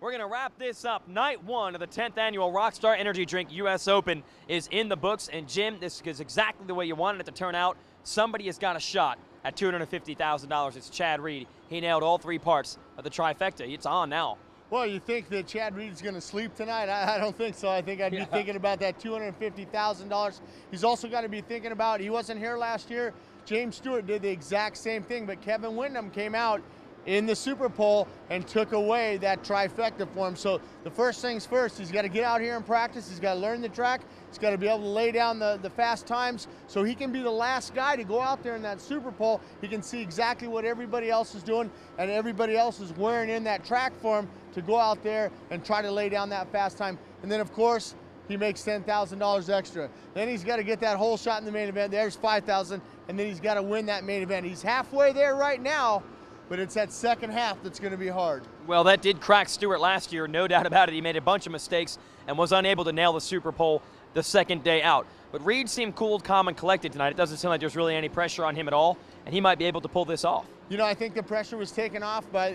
We're going to wrap this up. Night one of the 10th annual Rockstar Energy Drink U.S. Open is in the books. And Jim, this is exactly the way you wanted it to turn out. Somebody has got a shot at $250,000. It's Chad Reed. He nailed all three parts of the trifecta. It's on now. Well, you think that Chad Reed's going to sleep tonight? I don't think so. I think I'd be thinking about that $250,000. He's also got to be thinking about, he wasn't here last year. James Stewart did the exact same thing, but Kevin Windham came out in the Super Bowl and took away that trifecta for him. So the first things first, he's got to get out here and practice. He's got to learn the track. He's got to be able to lay down the fast times so he can be the last guy to go out there in that Super Bowl. He can see exactly what everybody else is doing, and everybody else is wearing in that track for him to go out there and try to lay down that fast time. And then, of course, he makes $10,000 extra. Then he's got to get that whole shot in the main event. There's $5,000, and then he's got to win that main event. He's halfway there right now, but it's that second half that's going to be hard. Well, that did crack Stewart last year, no doubt about it. He made a bunch of mistakes and was unable to nail the Super Bowl the second day out. But Reed seemed cool, calm, and collected tonight. It doesn't seem like there's really any pressure on him at all, and he might be able to pull this off. You know, I think the pressure was taken off by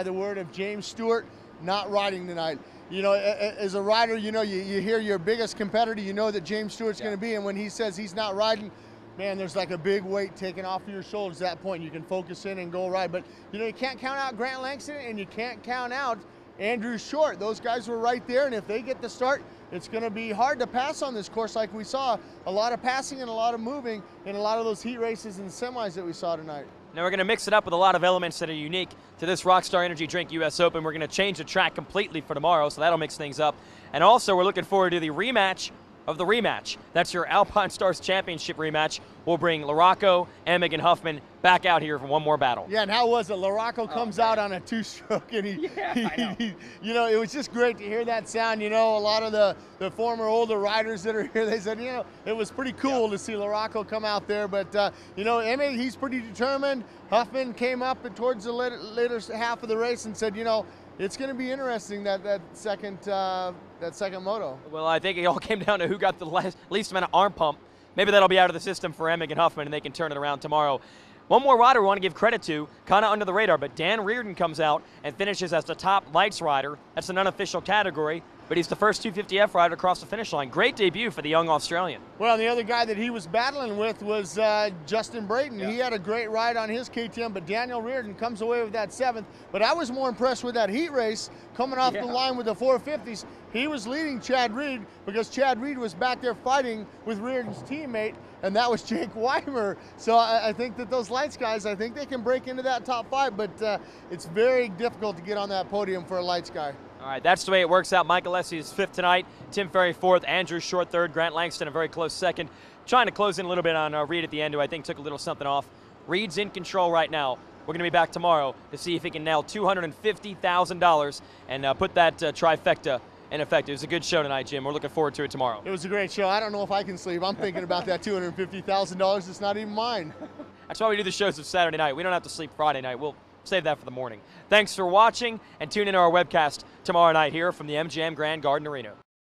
the word of James Stewart not riding tonight. You know, as a rider, you know, you hear your biggest competitor, you know that James Stewart's going to be, and when he says he's not riding, man, there's like a big weight taken off of your shoulders at that point. You can focus in and go ride. But, you know, you can't count out Grant Langston, and you can't count out Andrew Short. Those guys were right there, and if they get the start, it's going to be hard to pass on this course like we saw. A lot of passing and a lot of moving in a lot of those heat races and semis that we saw tonight. Now we're going to mix it up with a lot of elements that are unique to this Rockstar Energy Drink U.S. Open. We're going to change the track completely for tomorrow, so that'll mix things up. And also we're looking forward to the rematch of the rematch. That's your Alpine Stars Championship rematch. We'll bring Larocco, Emig, and Huffman back out here for one more battle. Yeah, and how was it? Larocco comes out on a two-stroke, and he you know, it was just great to hear that sound. You know, a lot of the former older riders that are here, they said, you know, it was pretty cool to see Larocco come out there. But, you know, Emig, he's pretty determined. Huffman came up and towards the later half of the race and said, you know, it's going to be interesting, that second moto. Well, I think it all came down to who got the least amount of arm pump. Maybe that'll be out of the system for Emig and Huffman, and they can turn it around tomorrow. One more rider we want to give credit to, kind of under the radar, but Dan Reardon comes out and finishes as the top lights rider. That's an unofficial category, but he's the first 250F rider across the finish line. Great debut for the young Australian. Well, the other guy that he was battling with was Justin Brayton. Yeah. He had a great ride on his KTM, but Daniel Reardon comes away with that 7th. But I was more impressed with that heat race coming off the line with the 450s. He was leading Chad Reed because Chad Reed was back there fighting with Reardon's teammate, and that was Jake Weimer. So I think that those lights guys, I think they can break into that top 5, but it's very difficult to get on that podium for a lights guy. All right, that's the way it works out. Mike Alessi is 5th tonight, Tim Ferry 4th, Andrew Short 3rd, Grant Langston a very close 2nd. Trying to close in a little bit on Reed at the end, who I think took a little something off. Reed's in control right now. We're going to be back tomorrow to see if he can nail $250,000 and put that trifecta in effect. It was a good show tonight, Jim. We're looking forward to it tomorrow. It was a great show. I don't know if I can sleep. I'm thinking about that $250,000. It's not even mine. That's why we do the shows of Saturday night. We don't have to sleep Friday night. We'll save that for the morning. Thanks for watching, and tune in to our webcast tomorrow night here from the MGM Grand Garden Arena.